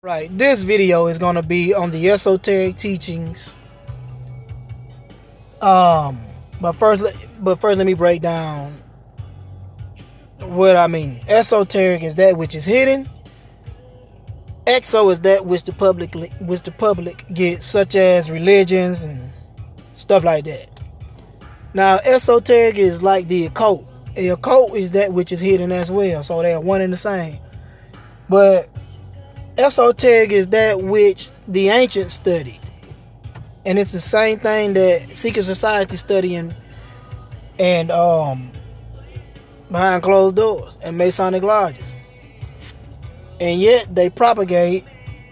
Right, this video is going to be on the esoteric teachings. But first let me break down what I mean. Esoteric is that which is hidden. Exo is that which the public gets, such as religions and stuff like that. Now, esoteric is like the occult. The occult is that which is hidden as well, so they are one and the same. But esoteric is that which the ancients studied, and it's the same thing that secret society studying and behind closed doors and Masonic lodges. And yet they propagate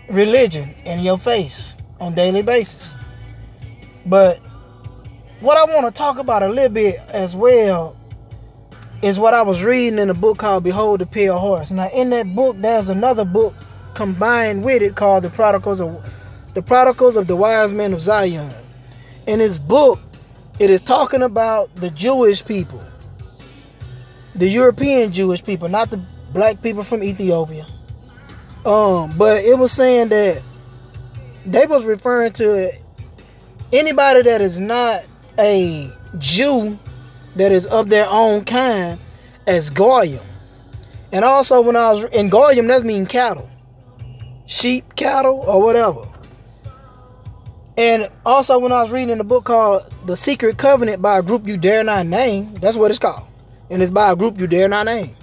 religion in your face on a daily basis. But what I want to talk about a little bit as well is what I was reading in a book called Behold the Pale Horse. Now, in that book, there's another book combined with it called The Prodigals of the Wise Men of Zion. In this book, it is talking about the Jewish people, the European Jewish people, not the black people from Ethiopia. But it was saying that they was referring to anybody that is not a Jew, that is of their own kind, as Goyim. And also, when I was in Goyim, that means cattle, sheep, cattle, or whatever. And also, when I was reading a book called The Secret Covenant by a group you dare not name, that's what it's called, and it's by a group you dare not name.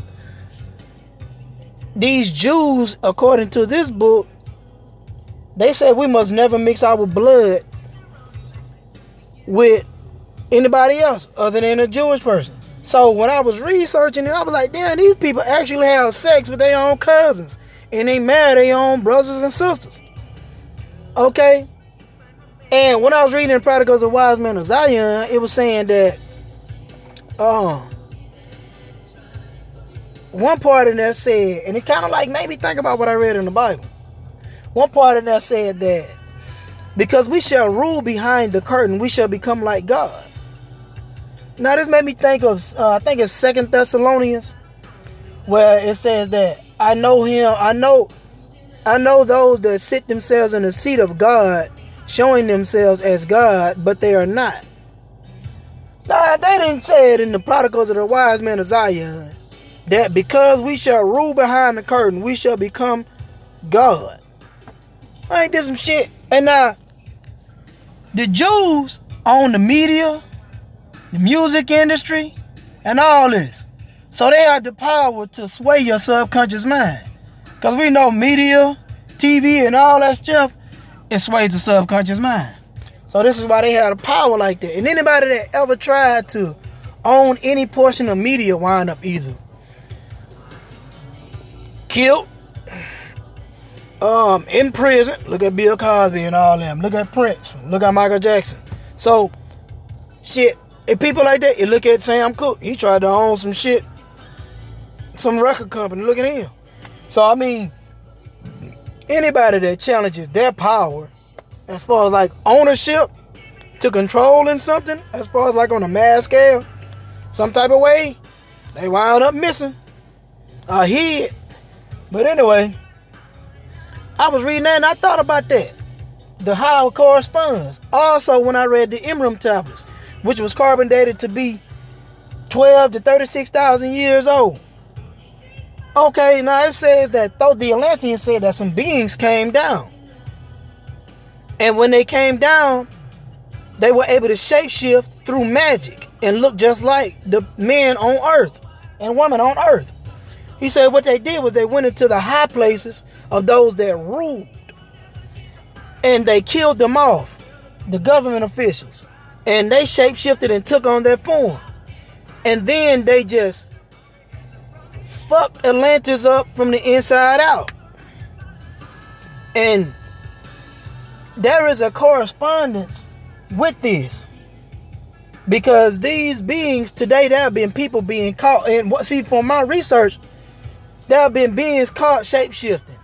These Jews, according to this book, they said we must never mix our blood with anybody else other than a Jewish person. So when I was researching it, I was like, damn, these people actually have sex with their own cousins, and they marry their own brothers and sisters. Okay? And when I was reading the Prodigals of Wise Men of Zion, it was saying that one part in there said, and it kind of like made me think about what I read in the Bible. One part in there said that because we shall rule behind the curtain, we shall become like God. Now this made me think of, I think it's 2 Thessalonians, where it says that I know him, I know those that sit themselves in the seat of God, showing themselves as God, but they are not. Now they didn't say it in the Prodigals of the Wise Men of Zion, that because we shall rule behind the curtain, we shall become God. Ain't this some shit? And now, the Jews own the media, the music industry, and all this. So they have the power to sway your subconscious mind. Because we know media, TV, and all that stuff, it sways the subconscious mind. So this is why they have the power like that. And anybody that ever tried to own any portion of media wind up either killed, in prison. Look at Bill Cosby and all them. Look at Prince. Look at Michael Jackson. So, shit. And people like that, you look at Sam Cooke. He tried to own some shit, some record company. Look at him. So, I mean, anybody that challenges their power, as far as like ownership to controlling something, as far as like on a mass scale, some type of way, they wound up missing a head. But anyway, I was reading that and I thought about that. How it corresponds. Also, when I read the Imram tablets, which was carbon dated to be 12 to 36,000 years old. Okay, now it says that though the Atlanteans said that some beings came down. And when they came down, they were able to shapeshift through magic and look just like the men on earth and women on earth. He said what they did was they went into the high places of those that ruled, and they killed them off, the government officials, and they shapeshifted and took on their form. And then they just fucked Atlantis up from the inside out. And there is a correspondence with this, because these beings today, there have been people being caught, and see, from my research, there have been beings caught shapeshifting,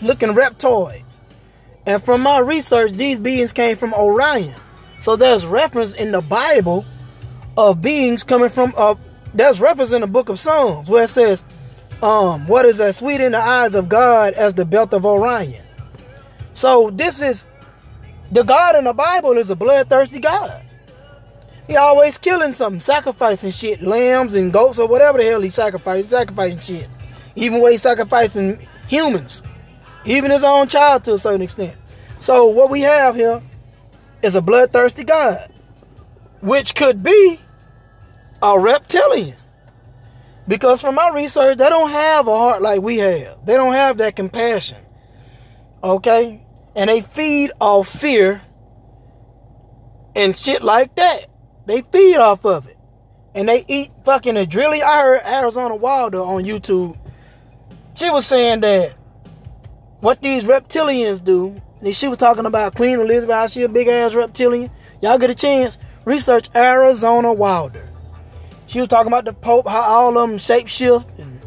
looking reptoid. And from my research, these beings came from Orion. So there's reference in the Bible of beings coming from, there's reference in the book of Psalms where it says, what is as sweet in the eyes of God as the belt of Orion. So this is, the God in the Bible is a bloodthirsty God. He always killing something, sacrificing shit, lambs and goats or whatever the hell he sacrificing shit. Even when he's sacrificing humans, even his own child to a certain extent. So what we have here is a bloodthirsty God, which could be a reptilian. Because from my research, they don't have a heart like we have. They don't have that compassion. Okay? And they feed off fear and shit like that. They feed off of it. And they eat fucking adrenaline. I heard Arizona Wilder on YouTube. She was saying that what these reptilians do, and she was talking about Queen Elizabeth, how she a big ass reptilian. Y'all get a chance, research Arizona Wilder. She was talking about the Pope, how all of them shapeshift and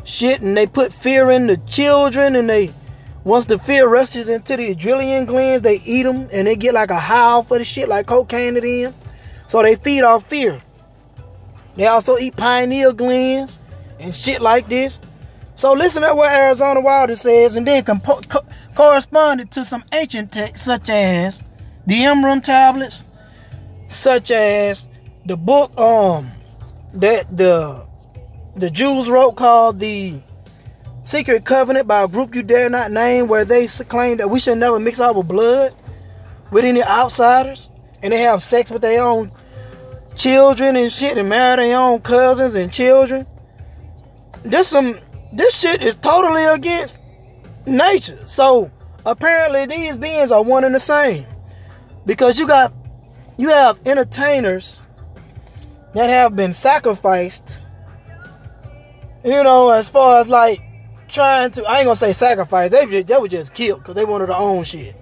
shit, and they put fear in the children, and they, once the fear rushes into the adrenaline glands, they eat them, and they get like a howl for the shit, like cocaine to them. So they feed off fear. They also eat pineal glands and shit like this. So listen to what Arizona Wilder says, and then corresponded to some ancient texts, such as the Emram tablets, such as the book that the Jews wrote called the Secret Covenant by a group you dare not name, where they claim that we should never mix our blood with any outsiders, and they have sex with their own children and shit, and marry their own cousins and children. This shit is totally against nature. So apparently these beings are one and the same, because you have entertainers that have been sacrificed, you know, as far as like trying to, I ain't gonna say sacrifice, they were just killed because they wanted to own shit.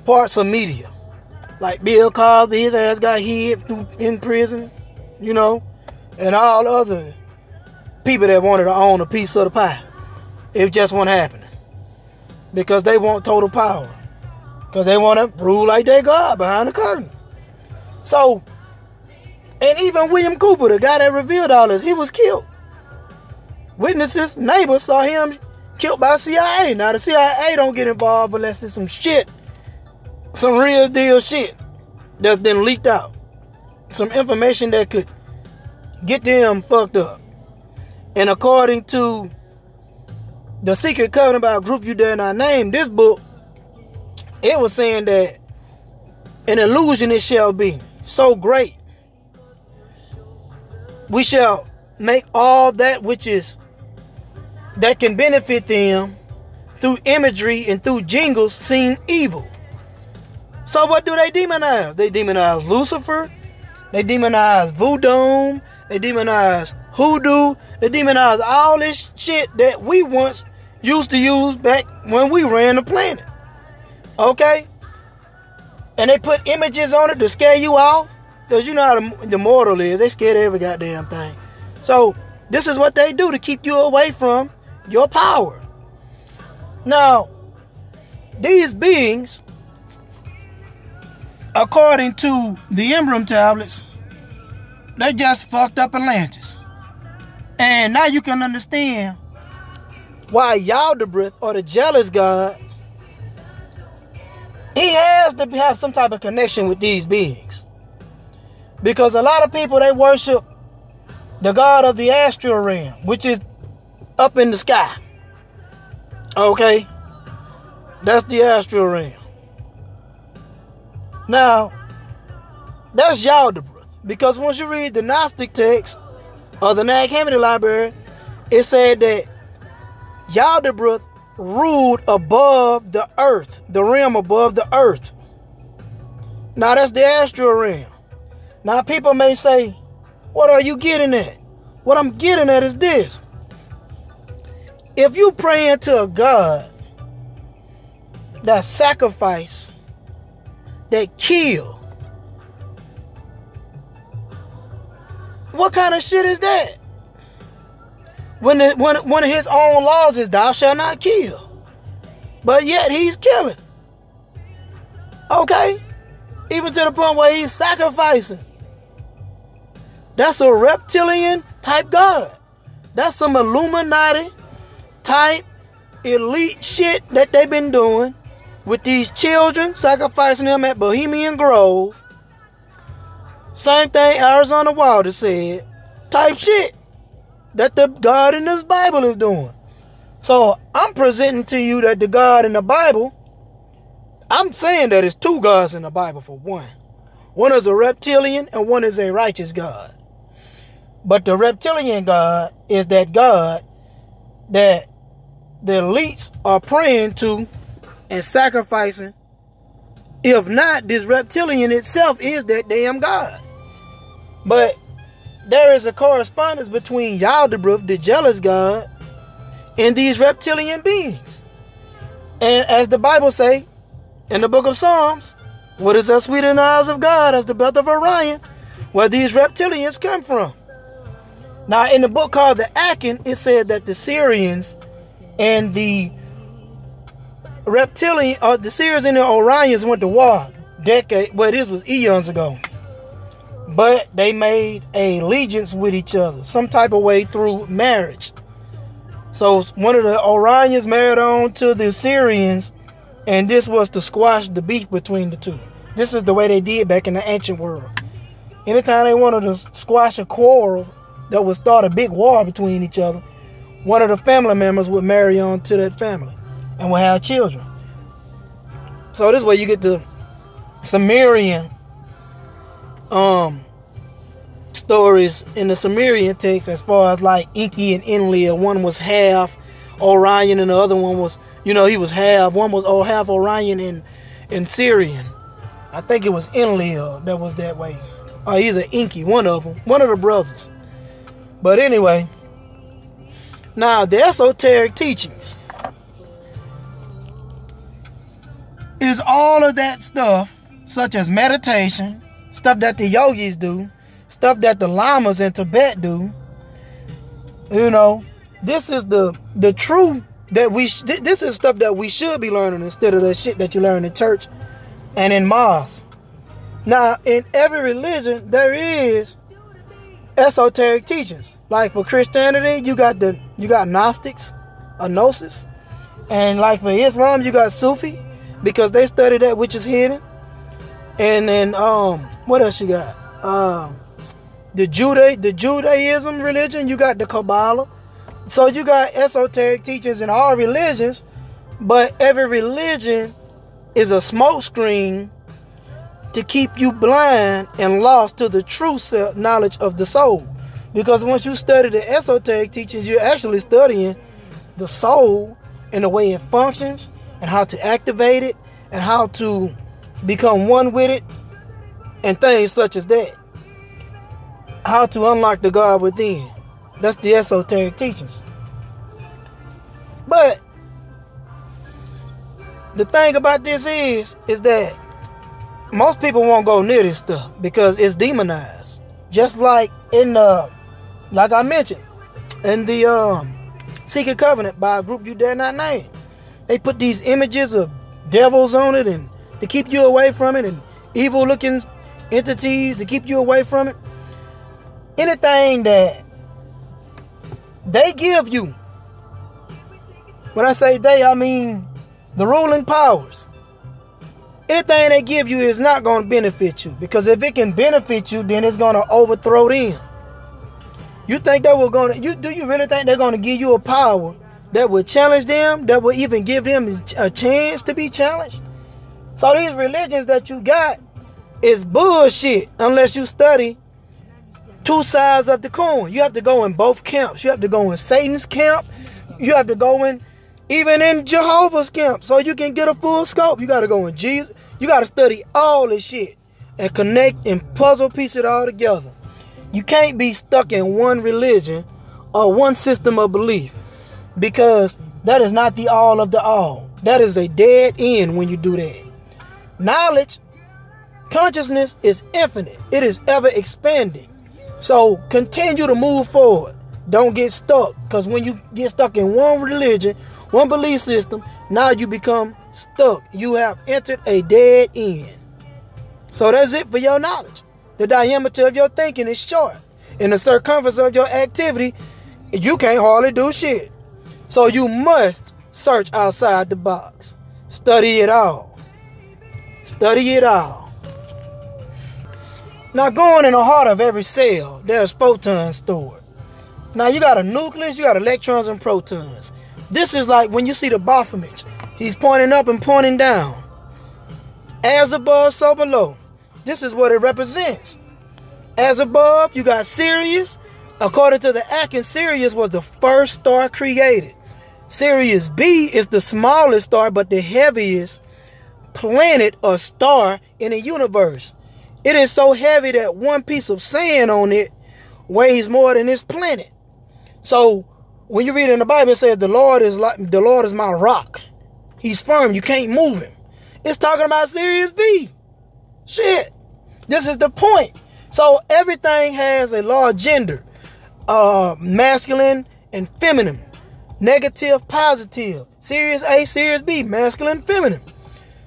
Parts of media, like Bill Cosby, his ass got hid in prison, you know, and all the other people that wanted to own a piece of the pie. It just wasn't happening because they want total power, because they want to rule like they God behind the curtain. So, and even William Cooper, the guy that revealed all this, he was killed. Witnesses, neighbors saw him killed by CIA. Now the CIA don't get involved unless it's some shit, some real deal shit that's been leaked out, some information that could get them fucked up. And according to the Secret Covenant by a group you dare not name, this book, it was saying that an illusion it shall be so great, we shall make all that that can benefit them through imagery and through jingles seem evil. So what do they demonize? They demonize Lucifer, they demonize voodoo, they demonize hoodoo, they demonize all this shit that we once used to use back when we ran the planet. Okay? And they put images on it to scare you off, because you know how the mortal is. They scared of every goddamn thing. So this is what they do to keep you away from your power. Now, these beings, according to the Emram tablets, they just fucked up Atlantis. And now you can understand why Yaldabaoth, or the jealous God, he has to have some type of connection with these beings. Because a lot of people, they worship the god of the astral realm, which is up in the sky. Okay? That's the astral realm. Now, that's Yaldabaoth. Because once you read the Gnostic text or the Nag Hammadi library, it said that Yaldabaoth ruled above the earth, the realm above the earth. Now that's the astral realm. Now people may say, what are you getting at? What I'm getting at is this. If you praying to a God that sacrifice, that kill, what kind of shit is that? When one of his own laws is thou shalt not kill, but yet he's killing. Okay? Even to the point where he's sacrificing. That's a reptilian type God. That's some Illuminati type elite shit that they've been doing with these children, sacrificing them at Bohemian Grove. Same thing Arizona Wilder said. Type shit that the God in this Bible is doing. So I'm presenting to you that the God in the Bible, I'm saying that it's two gods in the Bible for one. One is a reptilian and one is a righteous God. But the reptilian God is that God that the elites are praying to and sacrificing. If not, this reptilian itself is that damn God. But there is a correspondence between Yaldabaoth, the jealous God, and these reptilian beings. And as the Bible say in the book of Psalms, what is as sweet in the eyes of God as the belt of Orion, where these reptilians come from. Now in the book called the Akin, it said that the Syrians and the reptilian, or the Syrians and the Orions went to war this was eons ago. But they made a allegiance with each other, some type of way through marriage. So one of the Orions married on to the Syrians, and this was to squash the beef between the two. This is the way they did back in the ancient world. Anytime they wanted to squash a quarrel that would start a big war between each other, one of the family members would marry on to that family and would have children. So this way you get the Sumerian stories in the Sumerian text, as far as like Enki and Enlil. One was half Orion and the other one was, he was half. One was half Orion and Syrian. I think it was Enlil that was that way. Or either Enki, one of them, one of the brothers. But anyway, now the esoteric teachings is all of that stuff, such as meditation, stuff that the yogis do, stuff that the lamas in Tibet do. This is the truth that this is stuff that we should be learning instead of the shit that you learn in church and in mosque. Now, in every religion, there is esoteric teachings. Like for Christianity, you got Gnostics, or Gnosis, and like for Islam, you got Sufi, because they study that which is hidden. And then what else you got? The Judaism religion, you got the Kabbalah. So you got esoteric teachings in all religions, but every religion is a smokescreen to keep you blind and lost to the true knowledge of the soul. Because once you study the esoteric teachings, you're actually studying the soul and the way it functions and how to activate it and how to become one with it and things such as that. How to unlock the God within. That's the esoteric teachings. But the thing about this is that most people won't go near this stuff because it's demonized. Just like like I mentioned, in the Secret Covenant by a group you dare not name. They put these images of devils on it and to keep you away from it, and evil looking entities to keep you away from it. Anything that they give you, when I say they, I mean the ruling powers. Anything they give you is not going to benefit you, because if it can benefit you, then it's going to overthrow them. You think they were going to? Do you really think they're going to give you a power that will challenge them? That will even give them a chance to be challenged? So these religions that you got is bullshit unless you study two sides of the coin. You have to go in both camps. You have to go in Satan's camp. You have to go in even in Jehovah's camp, so you can get a full scope. You got to go in Jesus. You got to study all this shit and connect and puzzle piece it all together. You can't be stuck in one religion or one system of belief, because that is not the all of the all. That is a dead end when you do that. Knowledge, consciousness is infinite. It is ever expanding. So continue to move forward. Don't get stuck, because when you get stuck in one religion, one belief system, now you become stuck. You have entered a dead end. So that's it for your knowledge. The diameter of your thinking is short, and the circumference of your activity you can't hardly do shit. So you must search outside the box. Study it all. Study it all. Now, going in the heart of every cell, there's photons stored. Now, you got a nucleus, you got electrons and protons. This is like when you see the Baphomet. He's pointing up and pointing down. As above, so below. This is what it represents. As above, you got Sirius. According to the Akin, Sirius was the first star created. Sirius B is the smallest star, but the heaviest planet or star in the universe. It is so heavy that one piece of sand on it weighs more than this planet. So when you read in the Bible, it says the Lord is my rock. He's firm. You can't move him. It's talking about Sirius B. Shit. This is the point. So everything has a large gender. Masculine and feminine. Negative, positive. Sirius A, Sirius B, masculine, feminine.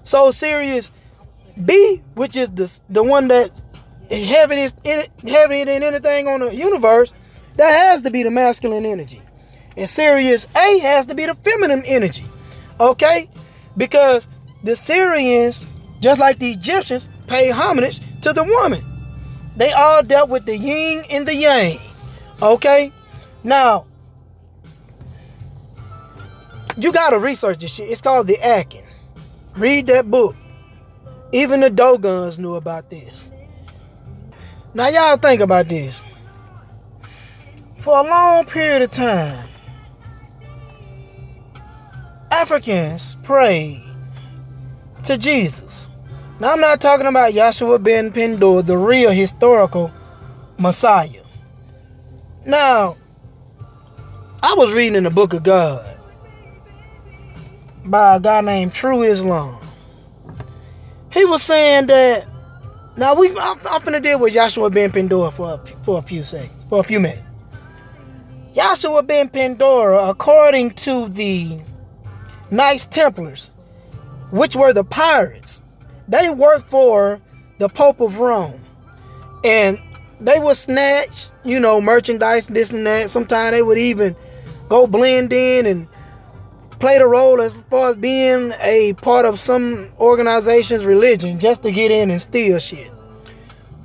So Sirius B, which is the one that is heavier than anything on the universe, that has to be the masculine energy. And Sirius A has to be the feminine energy. Okay? Because the Syrians, just like the Egyptians, pay homage to the woman. They all dealt with the yin and the yang. Okay? Now, you gotta research this shit. It's called the Akin. Read that book. Even the Dogons knew about this. Now, y'all think about this. For a long period of time, Africans prayed to Jesus. Now, I'm not talking about Yahshua ben Pendur, the real historical Messiah. Now, I was reading in the Book of God by a guy named True Islam. He was saying that, now I'm finna deal with Yahshua ben Pendur for a few seconds, for a few minutes. Yahshua ben Pendur, according to the Knights Templars, which were the pirates, they worked for the Pope of Rome. And they would snatch, merchandise, this and that. Sometimes they would even go blend in and play the role as far as being a part of some organization's religion just to get in and steal shit.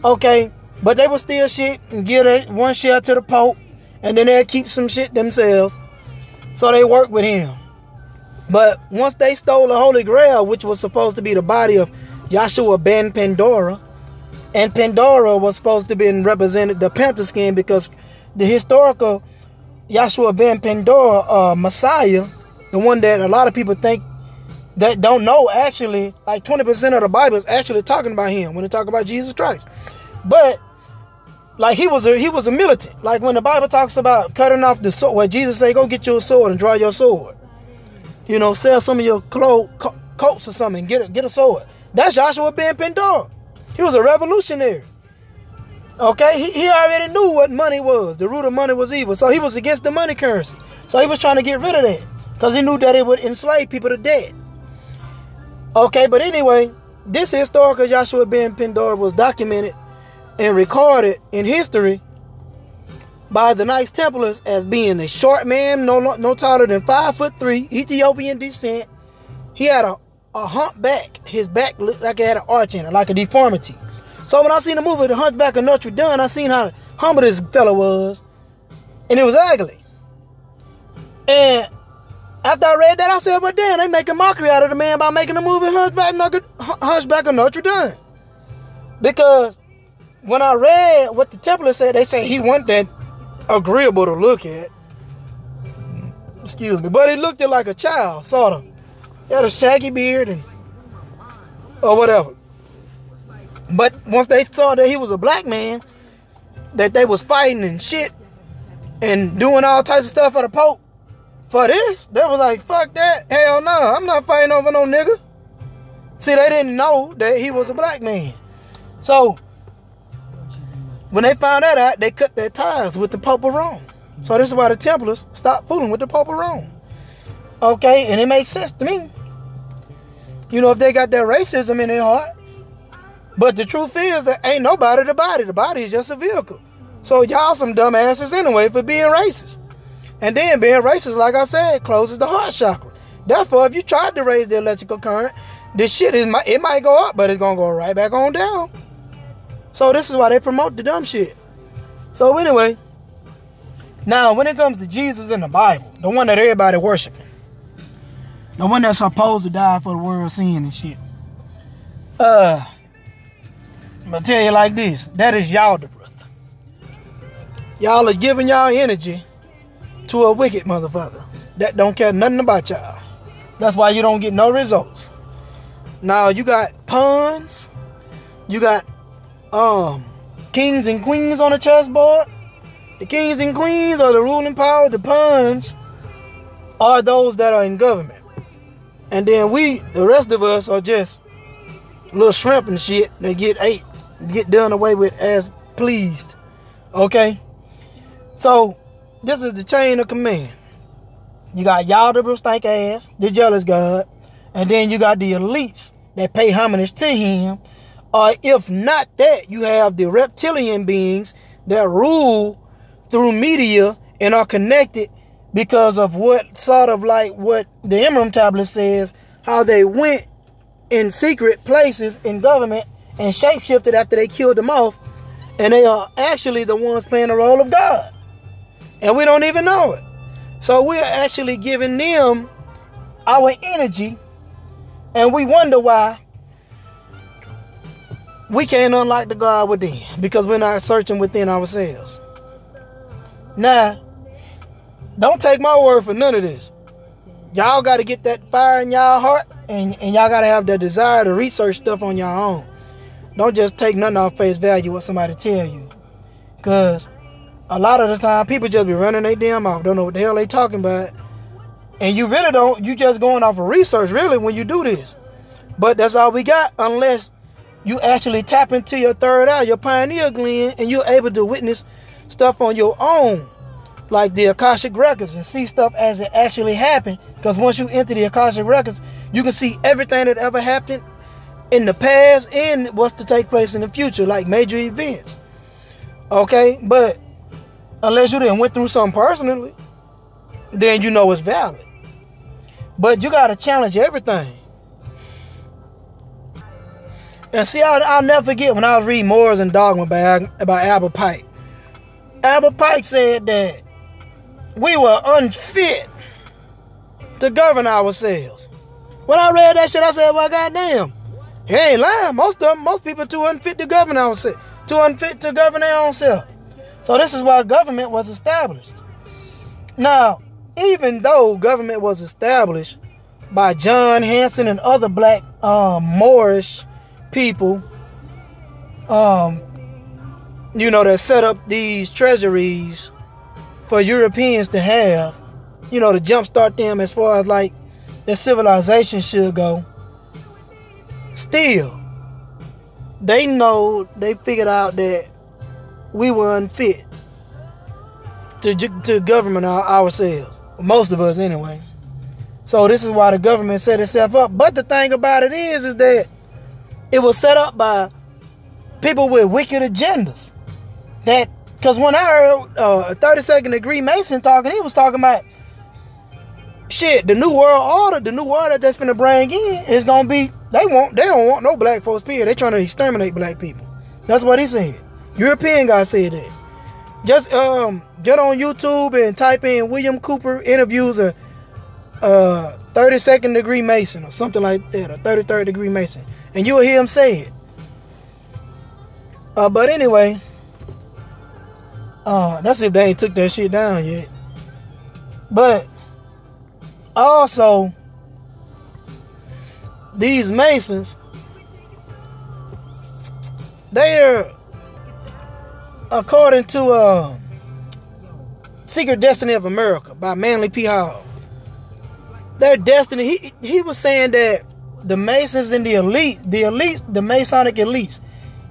Okay, but they would steal shit and give one share to the Pope, and then they'd keep some shit themselves. So they worked with him. But once they stole the Holy Grail, which was supposed to be the body of Yahshua ben Pandora, and Pandora was supposed to be represented the panther skin, because the historical Yahshua ben Pandora Messiah, the one that a lot of people think that don't know, actually, like 20% of the Bible is actually talking about him when they talk about Jesus Christ. But like he was a militant. Like when the Bible talks about cutting off the sword, where Jesus say, go get you a sword and draw your sword. Sell some of your coats or something, get a sword. That's Yahshua ben Pandora. He was a revolutionary. Okay, he already knew what money was. The root of money was evil. So he was against the money currency. So he was trying to get rid of that, because he knew that it would enslave people to death. Okay, but anyway, this historical Yahshua ben Pandora was documented and recorded in history by the Knights Templars as being a short man, no taller than 5'3", Ethiopian descent. He had a humpback. His back looked like it had an arch in it, like a deformity. So when I seen the movie The Hunchback of Notre Dame, I seen how humble this fella was, and it was ugly. And after I read that, I said, but damn, they make a mockery out of the man by making the movie Hunchback of Notre Dame. Because when I read what the Templars said, they say he wasn't that agreeable to look at. Excuse me. But he looked like a child, sort of. He had a shaggy beard or whatever. But once they saw that he was a black man, that they was fighting and shit and doing all types of stuff for the Pope, for this, they was like, fuck that. Hell no, I'm not fighting over no nigga. See, they didn't know that he was a black man. So when they found that out, they cut their ties with the Pope of Rome. So this is why the Templars stopped fooling with the Pope of Rome. Okay, and it makes sense to me. If they got that racism in their heart. But the truth is that ain't nobody the body. The body is just a vehicle. So y'all some dumbasses anyway for being racist. And then being racist, like I said, closes the heart chakra. Therefore, if you tried to raise the electrical current, this shit it might go up, but it's gonna go right back on down. So this is why they promote the dumb shit. So anyway, now when it comes to Jesus in the Bible, the one that everybody worshiping, the one that's supposed to die for the world's sin and shit, I'm gonna tell you like this: that is y'all the breath. Y'all are giving y'all energy to a wicked motherfucker that don't care nothing about y'all. That's why you don't get no results. Now you got pawns, you got kings and queens on the chessboard. The kings and queens are the ruling power. The pawns are those that are in government. And then the rest of us, are just little shrimp and shit that get ate, get done away with as pleased. Okay? So, this is the chain of command. You got y'all the stank ass, the jealous God, and then you got the elites that pay homage to him. Or if not that, you have the reptilian beings that rule through media and are connected because of what the Emerald Tablet says, how they went in secret places in government and shapeshifted after they killed them off, and they are actually the ones playing the role of God. And we don't even know it. So we're actually giving them our energy, and we wonder why we can't unlock the God within, because we're not searching within ourselves. Now, don't take my word for none of this. Y'all got to get that fire in y'all heart, and y'all got to have the desire to research stuff on your own. Don't just take nothing off face value what somebody tell you. Because a lot of the time, people just be running their damn mouth, don't know what the hell they talking about. And you really don't, you just going off of research, really, when you do this. But that's all we got, unless you actually tap into your third eye, your pineal gland, and you're able to witness stuff on your own, like the Akashic Records, and see stuff as it actually happened. Because once you enter the Akashic Records, you can see everything that ever happened in the past and what's to take place in the future, like major events. Okay? But unless you done went through something personally, then you know it's valid. But you got to challenge everything. And see, I'll never forget when I was reading Morals and Dogma about Albert Pike. Albert Pike said that we were unfit to govern ourselves. When I read that shit, I said, well, goddamn, he ain't lying. Most people too unfit to govern ourselves, too unfit to govern their own self. So this is why government was established. Now, even though government was established by John Hanson and other black Moorish people, that set up these treasuries for Europeans to have, to jumpstart them as far as like their civilization should go. Still, they figured out that we were unfit to govern ourselves. Most of us anyway. So this is why the government set itself up. But the thing about it is that it was set up by people with wicked agendas. Because when I heard a 32nd degree Mason talking, he was talking about shit, the new world order, the new world that that's finna bring in is gonna be, they don't want no black folks, period. They trying to exterminate black people. That's what he said. European guy said that. Just get on YouTube and type in William Cooper interviews a 32nd degree Mason or something like that, a 33rd degree Mason, and you will hear him say it. But anyway, that's if they ain't took that shit down yet. But also, these Masons, they're, according to Secret Destiny of America by Manly P. Hall, their destiny, he was saying that the Masons and the Masonic elites,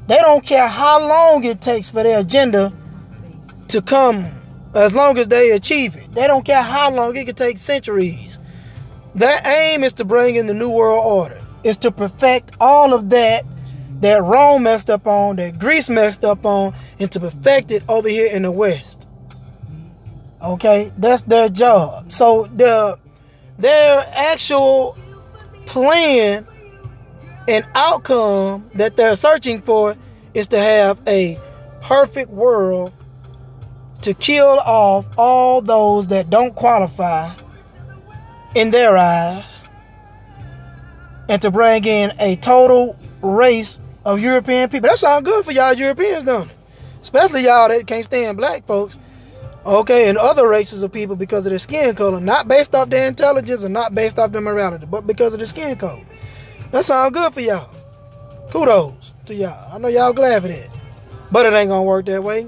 they don't care how long it takes for their agenda to come, as long as they achieve it. They don't care how long. It could take centuries. Their aim is to bring in the New World Order. It's to perfect all of that Rome messed up on, that Greece messed up on, and to perfect it over here in the West. Okay, that's their job. So their actual plan and outcome that they're searching for is to have a perfect world to kill off all those that don't qualify in their eyes, and to bring in a total race of European people. That sounds good for y'all Europeans, don't it? Especially y'all that can't stand black folks, okay, and other races of people because of their skin color, not based off their intelligence and not based off their morality, but because of their skin color. That sounds good for y'all. Kudos to y'all. I know y'all glad for that. But it ain't gonna work that way,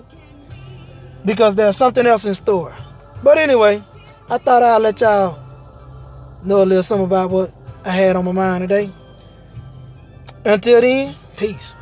because there's something else in store. But anyway, I thought I'd let y'all know a little something about what I had on my mind today. Until then, peace.